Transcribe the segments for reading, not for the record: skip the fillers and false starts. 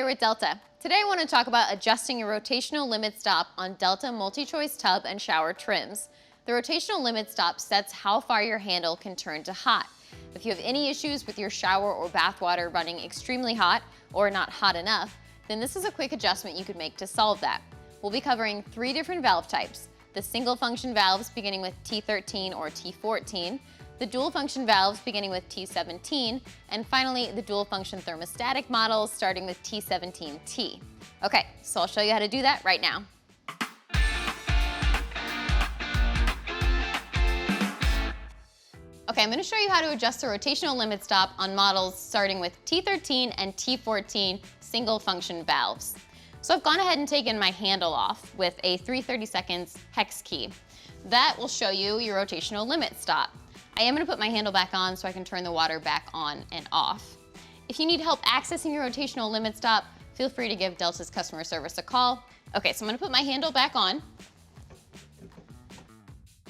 we're at Delta. Today I want to talk about adjusting your rotational limit stop on Delta multi-choice tub and shower trims. The rotational limit stop sets how far your handle can turn to hot. If you have any issues with your shower or bath water running extremely hot or not hot enough, then this is a quick adjustment you could make to solve that. We'll be covering 3 different valve types: the single function valves beginning with T13 or T14, the dual function valves beginning with T17, and finally the dual function thermostatic models starting with T17T. Okay, so I'll show you how to do that right now. Okay, I'm going to show you how to adjust the rotational limit stop on models starting with T13 and T14 single function valves. So I've gone ahead and taken my handle off with a 3/32 hex key. That will show you your rotational limit stop. I am going to put my handle back on so I can turn the water back on and off. If you need help accessing your rotational limit stop, feel free to give Delta's customer service a call. Okay, so I'm going to put my handle back on.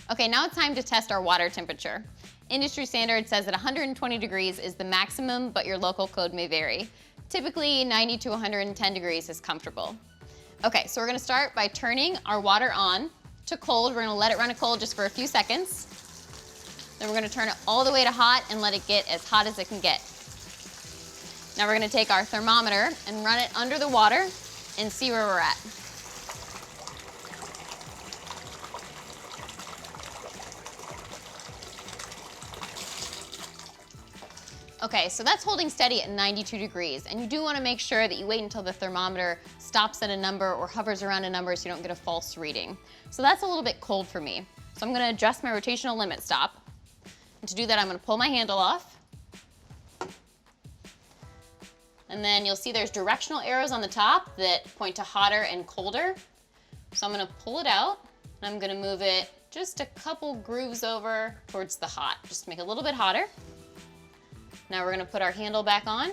Okay, now it's time to test our water temperature. Industry standard says that 120 degrees is the maximum, but your local code may vary. Typically, 90 to 110 degrees is comfortable. Okay, so we're going to start by turning our water on to cold. We're going to let it run to cold just for a few seconds. Then we're going to turn it all the way to hot and let it get as hot as it can get. Now we're going to take our thermometer and run it under the water and see where we're at. Okay, so that's holding steady at 92 degrees, and you do want to make sure that you wait until the thermometer stops at a number or hovers around a number so you don't get a false reading. So that's a little bit cold for me. So I'm going to adjust my rotational limit stop. And to do that, I'm going to pull my handle off. And then you'll see there's directional arrows on the top that point to hotter and colder. So I'm going to pull it out, and I'm going to move it just a couple grooves over towards the hot, just to make it a little bit hotter. Now we're going to put our handle back on,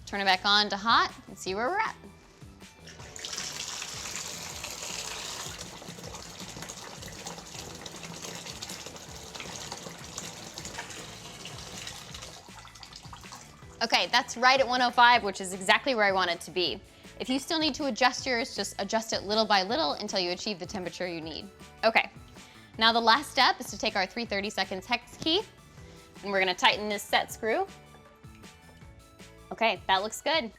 turn it back on to hot, and see where we're at. Okay, that's right at 105, which is exactly where I want it to be. If you still need to adjust yours, just adjust it little by little until you achieve the temperature you need. Okay, now the last step is to take our 3/32 hex key, and we're going to tighten this set screw. Okay, that looks good.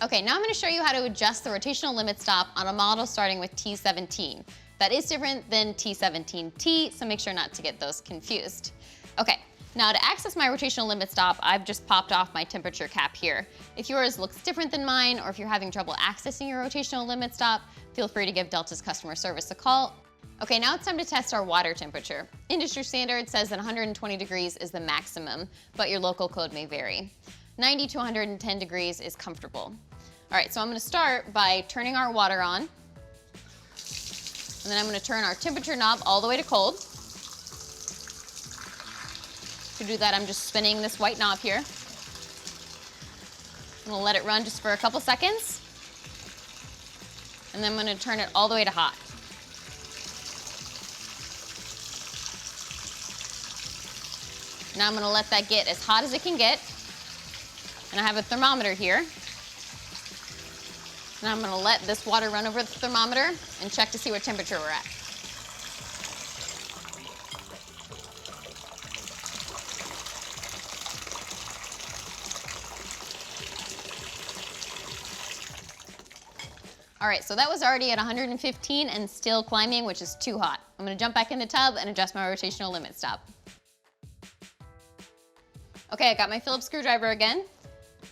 Okay, now I'm going to show you how to adjust the rotational limit stop on a model starting with T17. That is different than T17T, so make sure not to get those confused. Okay, now to access my rotational limit stop, I've just popped off my temperature cap here. If yours looks different than mine, or if you're having trouble accessing your rotational limit stop, feel free to give Delta's customer service a call. Okay, now it's time to test our water temperature. Industry standard says that 120 degrees is the maximum, but your local code may vary. 90 to 110 degrees is comfortable. All right, so I'm going to start by turning our water on. And then I'm going to turn our temperature knob all the way to cold. To do that, I'm just spinning this white knob here. I'm going to let it run just for a couple seconds. And then I'm going to turn it all the way to hot. Now I'm going to let that get as hot as it can get. And I have a thermometer here. And I'm going to let this water run over the thermometer and check to see what temperature we're at. All right, so that was already at 115 and still climbing, which is too hot. I'm going to jump back in the tub and adjust my rotational limit stop. Okay, I got my Phillips screwdriver again.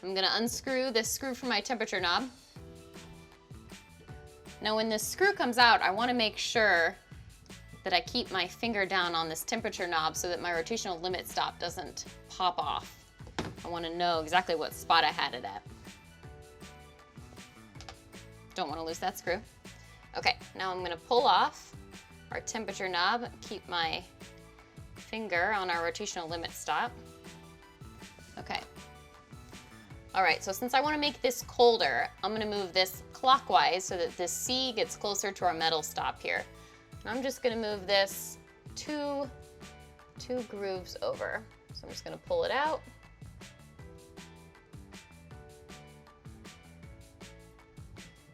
I'm going to unscrew this screw from my temperature knob. Now when this screw comes out, I want to make sure that I keep my finger down on this temperature knob so that my rotational limit stop doesn't pop off. I want to know exactly what spot I had it at. Don't want to lose that screw. Okay, now I'm going to pull off our temperature knob, keep my finger on our rotational limit stop. Okay. All right, so since I want to make this colder, I'm going to move this clockwise so that this C gets closer to our metal stop here. And I'm just going to move this 2 2 grooves over. So I'm just gonna pull it out.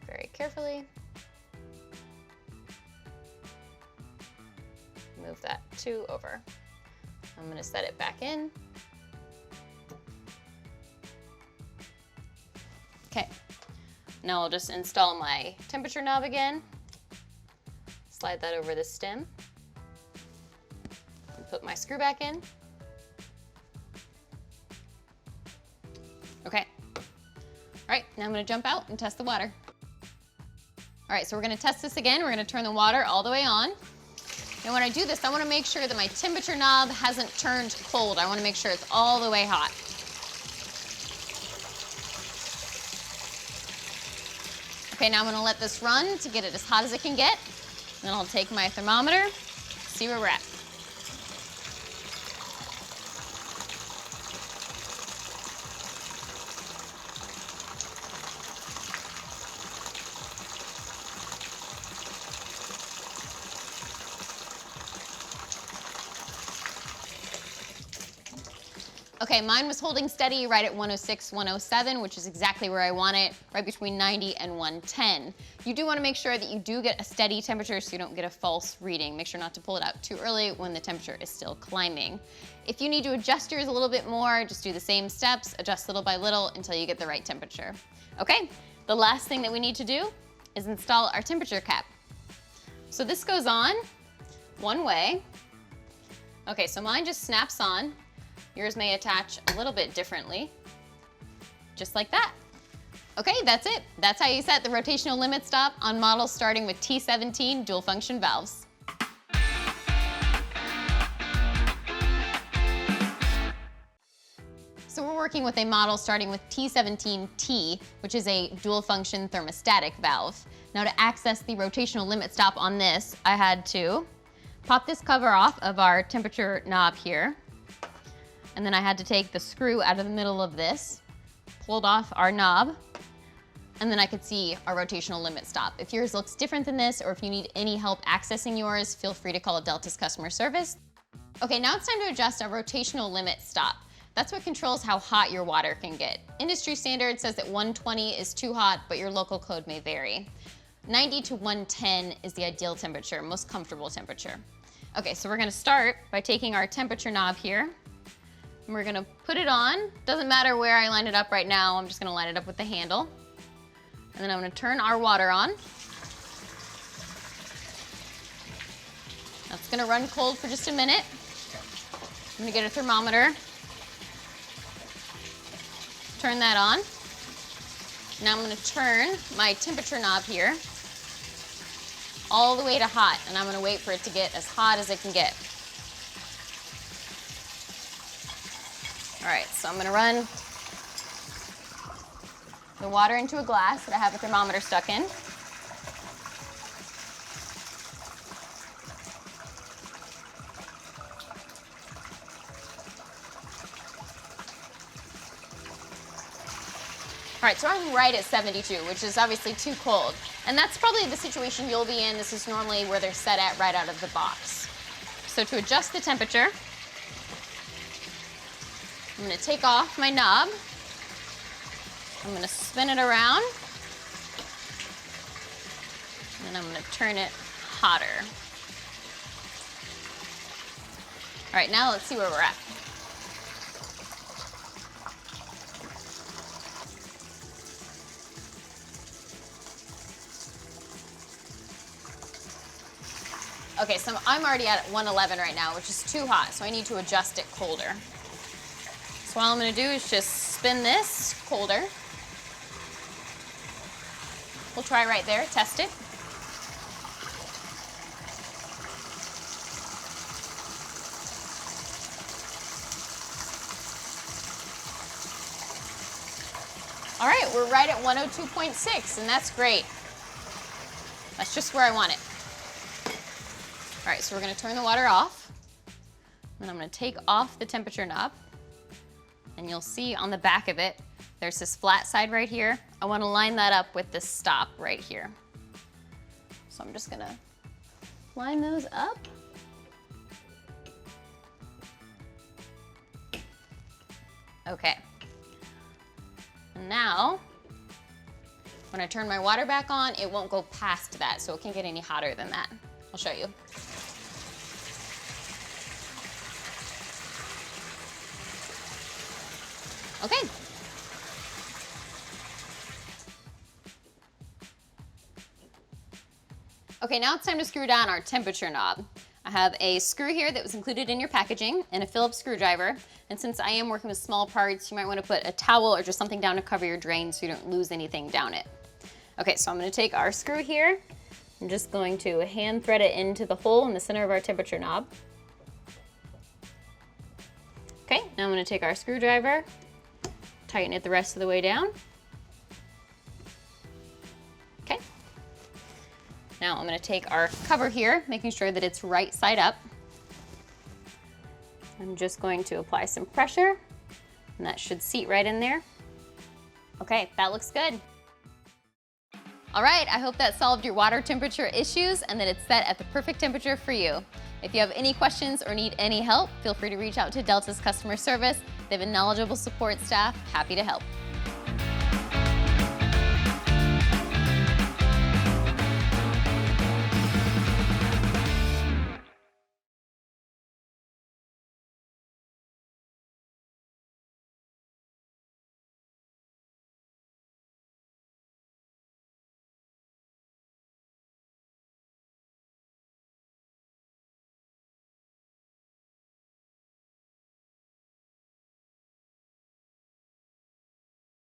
Very carefully. Move that 2 over. I'm gonna set it back in. Okay, now I'll just install my temperature knob again. Slide that over the stem. And put my screw back in. Okay. All right, now I'm gonna jump out and test the water. All right, so we're gonna test this again. We're gonna turn the water all the way on. And when I do this, I wanna make sure that my temperature knob hasn't turned cold. I wanna make sure it's all the way hot. Okay, now I'm gonna let this run to get it as hot as it can get. Then I'll take my thermometer, see where we're at. Okay, mine was holding steady right at 106, 107, which is exactly where I want it, right between 90 and 110. You do want to make sure that you do get a steady temperature so you don't get a false reading. Make sure not to pull it out too early when the temperature is still climbing. If you need to adjust yours a little bit more, just do the same steps, adjust little by little until you get the right temperature. Okay, the last thing that we need to do is install our temperature cap. So this goes on one way. Okay, so mine just snaps on. Yours may attach a little bit differently, just like that. Okay, that's it. That's how you set the rotational limit stop on models starting with T17 dual function valves. So we're working with a model starting with T17T, which is a dual function thermostatic valve. Now to access the rotational limit stop on this, I had to pop this cover off of our temperature knob here. And then I had to take the screw out of the middle of this, pulled off our knob, and then I could see our rotational limit stop. If yours looks different than this, or if you need any help accessing yours, feel free to call Delta's customer service. Okay, now it's time to adjust our rotational limit stop. That's what controls how hot your water can get. Industry standard says that 120 is too hot, but your local code may vary. 90 to 110 is the ideal temperature, most comfortable temperature. Okay, so we're gonna start by taking our temperature knob here, and we're gonna put it on. Doesn't matter where I line it up right now, I'm just gonna line it up with the handle. And then I'm gonna turn our water on. That's gonna run cold for just a minute. I'm gonna get a thermometer, turn that on. Now I'm gonna turn my temperature knob here all the way to hot, and I'm gonna wait for it to get as hot as it can get. All right, so I'm gonna run the water into a glass that I have a thermometer stuck in. All right, so I'm right at 72, which is obviously too cold. And that's probably the situation you'll be in. This is normally where they're set at right out of the box. So to adjust the temperature, I'm gonna take off my knob. I'm gonna spin it around. And I'm gonna turn it hotter. All right, now let's see where we're at. Okay, so I'm already at 111 right now, which is too hot, so I need to adjust it colder. So all I'm gonna do is just spin this colder. We'll try right there, test it. All right, we're right at 102.6, and that's great. That's just where I want it. All right, so we're gonna turn the water off, and I'm gonna take off the temperature knob, and you'll see on the back of it, there's this flat side right here. I wanna line that up with this stop right here. So I'm just gonna line those up. Okay. And now, when I turn my water back on, it won't go past that, so it can't get any hotter than that. I'll show you. Okay. Okay, now it's time to screw down our temperature knob. I have a screw here that was included in your packaging and a Phillips screwdriver. And since I am working with small parts, you might want to put a towel or just something down to cover your drain so you don't lose anything down it. Okay, so I'm going to take our screw here. I'm just going to hand thread it into the hole in the center of our temperature knob. Okay, now I'm going to take our screwdriver, tighten it the rest of the way down. Okay. Now I'm going to take our cover here, making sure that it's right side up. I'm just going to apply some pressure, and that should seat right in there. Okay, that looks good. All right, I hope that solved your water temperature issues and that it's set at the perfect temperature for you. If you have any questions or need any help, feel free to reach out to Delta's customer service. They have a knowledgeable support staff, happy to help.